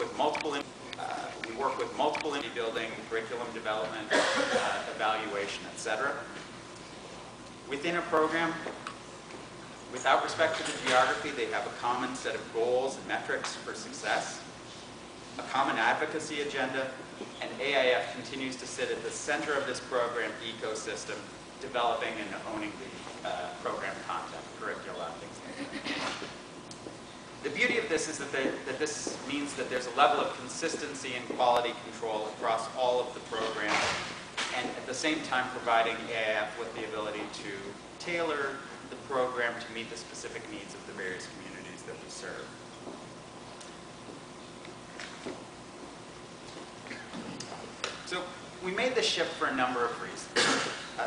with multiple building, curriculum development, evaluation, etc. Within a program, without respect to the geography, they have a common set of goals and metrics for success, a common advocacy agenda, and AIF continues to sit at the center of this program ecosystem, developing and owning the program content, curricula, things like that. The beauty of this is that this means that there's a level of consistency and quality control across all of the programs, and at the same time providing AIF with the ability to tailor the program to meet the specific needs of the various communities that we serve. So we made this shift for a number of reasons.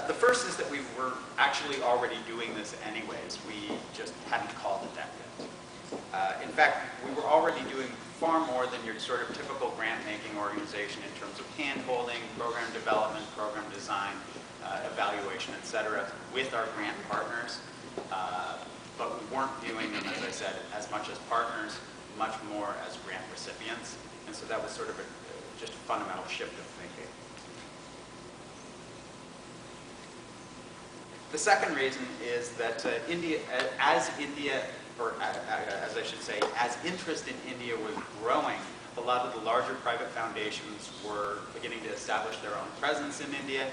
The first is that we were actually already doing this anyways. We just hadn't called it that yet. In fact, we were already doing far more than your sort of typical grant-making organization in terms of hand-holding, program development, program design, evaluation, etc., with our grant partners. But we weren't doing them, as I said, as much as partners, much more as grant recipients. And so that was sort of just a fundamental shift of thinking. The second reason is that as interest in India was growing, a lot of the larger private foundations were beginning to establish their own presence in India,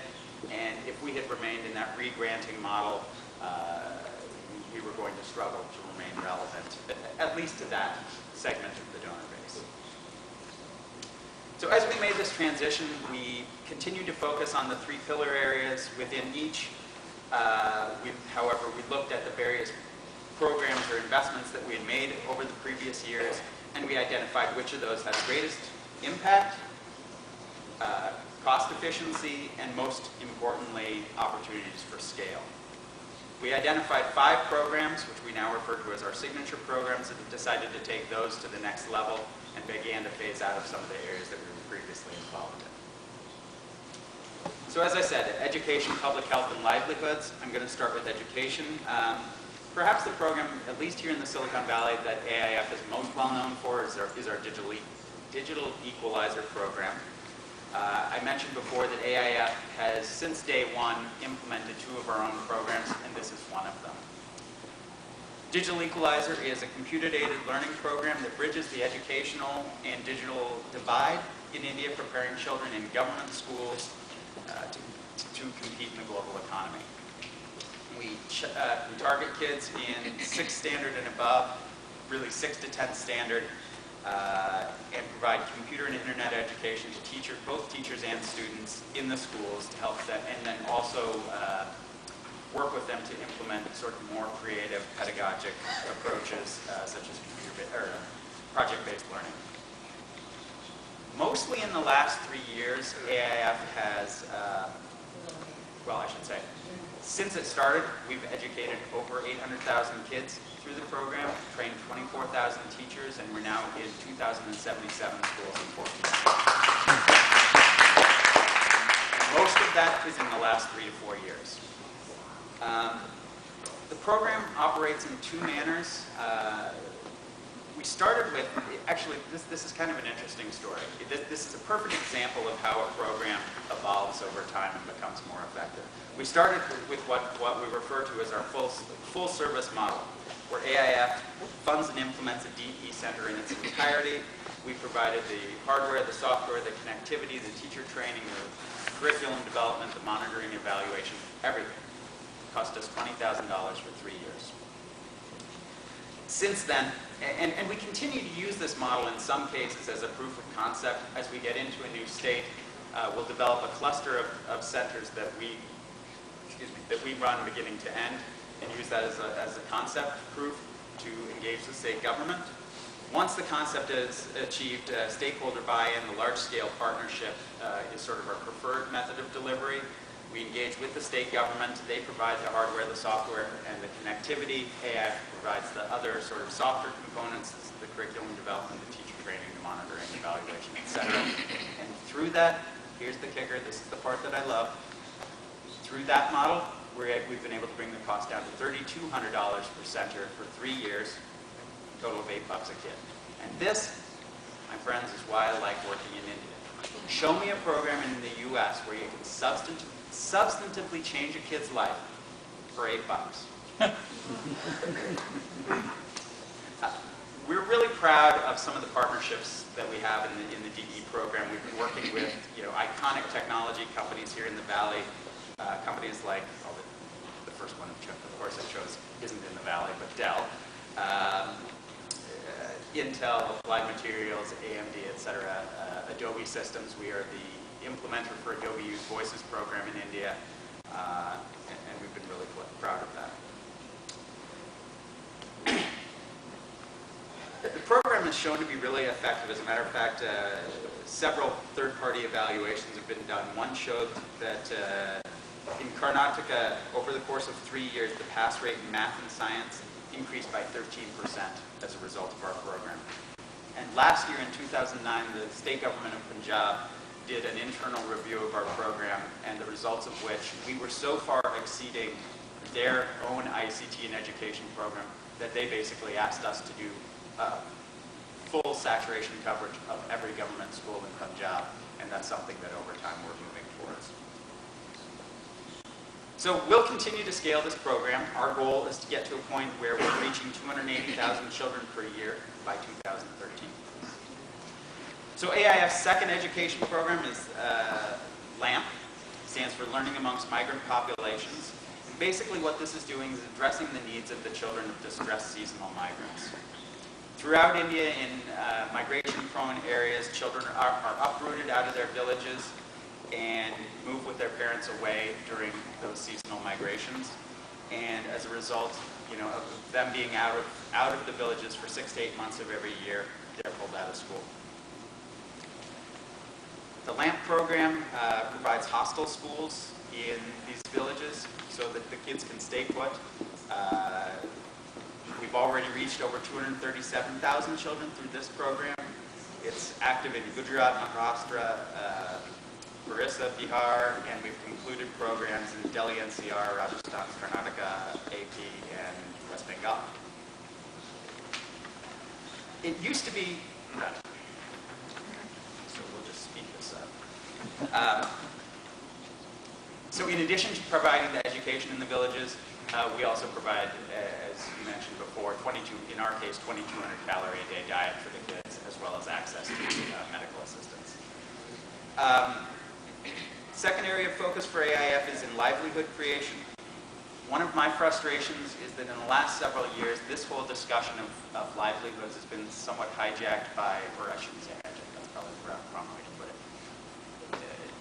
and if we had remained in that re-granting model, we were going to struggle to remain relevant, at least to that segment of the donor base. So as we made this transition, we continued to focus on the three pillar areas within each. However, we looked at the various programs or investments that we had made over the previous years, and we identified which of those had the greatest impact, cost efficiency, and most importantly, opportunities for scale. We identified 5 programs, which we now refer to as our signature programs, and decided to take those to the next level and began to phase out of some of the areas that we were previously involved in. So as I said, education, public health, and livelihoods. I'm going to start with education. Perhaps the program, at least here in the Silicon Valley, that AIF is most well known for is our digital equalizer program. I mentioned before that AIF has, since day one, implemented 2 of our own programs, and this is one of them. Digital Equalizer is a computer-aided learning program that bridges the educational and digital divide in India, preparing children in government schools to compete in the global economy. We target kids in 6th standard and above, really 6 to 10th standard, and provide computer and internet education to both teachers and students in the schools to help them, and then also work with them to implement sort of more creative pedagogic approaches such as project-based learning. Mostly in the last 3 years, AIF has, well, I should say, since it started, we've educated over 800,000 kids through the program, trained 24,000 teachers, and we're now in 2,077 schools in 14 states. Most of that is in the last 3 to 4 years. The program operates in 2 manners. We started with, actually, this is kind of an interesting story. This is a perfect example of how a program evolves over time and becomes more effective. We started with what we refer to as our full service model, where AIF funds and implements a DE center in its entirety. We provided the hardware, the software, the connectivity, the teacher training, the curriculum development, the monitoring, evaluation, everything. It cost us $20,000 for 3 years. Since then, and we continue to use this model in some cases as a proof of concept. As we get into a new state, we'll develop a cluster of centers that we run beginning to end, and use that as a concept proof to engage the state government. Once the concept is achieved, stakeholder buy-in, the large-scale partnership is sort of our preferred method of delivery. We engage with the state government. They provide the hardware, the software, and the connectivity. AIF provides the other sort of softer components, the curriculum development, the teacher training, the monitoring, evaluation, etc. And through that, here's the kicker, this is the part that I love. Through that model, we've been able to bring the cost down to $3,200 per center for 3 years, a total of $8 a kid. And this, I'm friends, is why I like working in India. Show me a program in the US where you can substantively change a kid's life for $8. We're really proud of some of the partnerships that we have in the DE program. We've been working with iconic technology companies here in the Valley, companies like, well, the first one of course I chose isn't in the Valley, but Dell, Intel, Applied Materials, AMD, etc., Adobe Systems. We are the implementer for Adobe Use Voices program in India, and we've been really proud of that. The program is shown to be really effective. As a matter of fact, several third-party evaluations have been done. One showed that in Karnataka, over the course of 3 years, the pass rate in math and science increased by 13% as a result of our program. And last year in 2009, the state government of Punjab did an internal review of our program, and the results of which we were so far exceeding their own ICT and education program that they basically asked us to do full saturation coverage of every government school in Punjab, and that's something that over time we're moving towards. So we'll continue to scale this program. Our goal is to get to a point where we're reaching 280,000 children per year by 2013. So AIF's second education program is LAMP, stands for Learning Amongst Migrant Populations. And basically what this is doing is addressing the needs of the children of distressed seasonal migrants. Throughout India, in migration-prone areas, children are uprooted out of their villages and move with their parents away during those seasonal migrations. And as a result, of them being out of the villages for 6 to 8 months of every year, they're pulled out of school. The LAMP program provides hostel schools in these villages so that the kids can stay put. We've already reached over 237,000 children through this program. It's active in Gujarat, Maharashtra, Orissa, Bihar, and we've concluded programs in Delhi NCR, Rajasthan, Karnataka, AP, and West Bengal. It used to be, so we'll just speed this up. So in addition to providing the education in the villages, we also provide, as you mentioned before, in our case, 2,200 calorie a day diet for the kids, as well as access to medical assistance. Second area of focus for AIF is in livelihood creation. One of my frustrations is that in the last several years, this whole discussion of livelihoods has been somewhat hijacked by, or I shouldn't say hijacked, that's probably the wrong way to put it,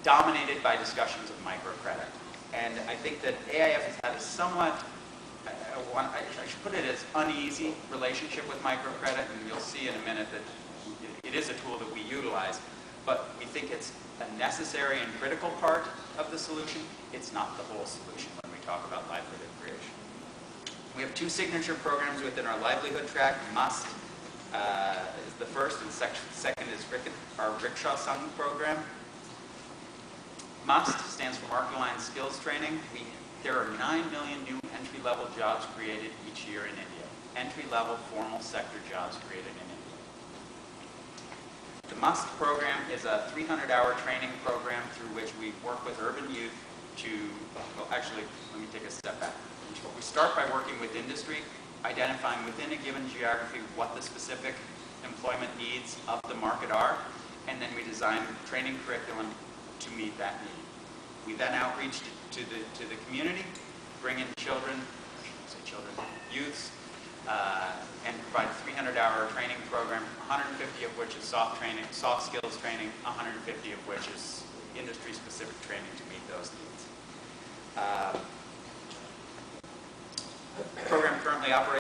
dominated by discussions of microcredit. And I think that AIF has had a somewhat, I should put it as uneasy relationship with microcredit, and you'll see in a minute that it is a tool that we utilize, but we think it's a necessary and critical part of the solution. It's not the whole solution when we talk about livelihood creation. We have 2 signature programs within our livelihood track. MUST is the first, and second is our Rickshaw Sung program. MUST stands for Market-Aligned Skills Training. There are 9 million new entry-level jobs created each year in India. Entry-level formal sector jobs created in India. The MUST program is a 300-hour training program through which we work with urban youth to, well actually, let me take a step back. We start by working with industry, identifying within a given geography what the specific employment needs of the market are, and then we design training curriculum to meet that need. We then outreach to the community, bring in youths, and provide a 300-hour training program, 150 of which is soft skills training, 150 of which is industry-specific training to meet those needs. The program currently operates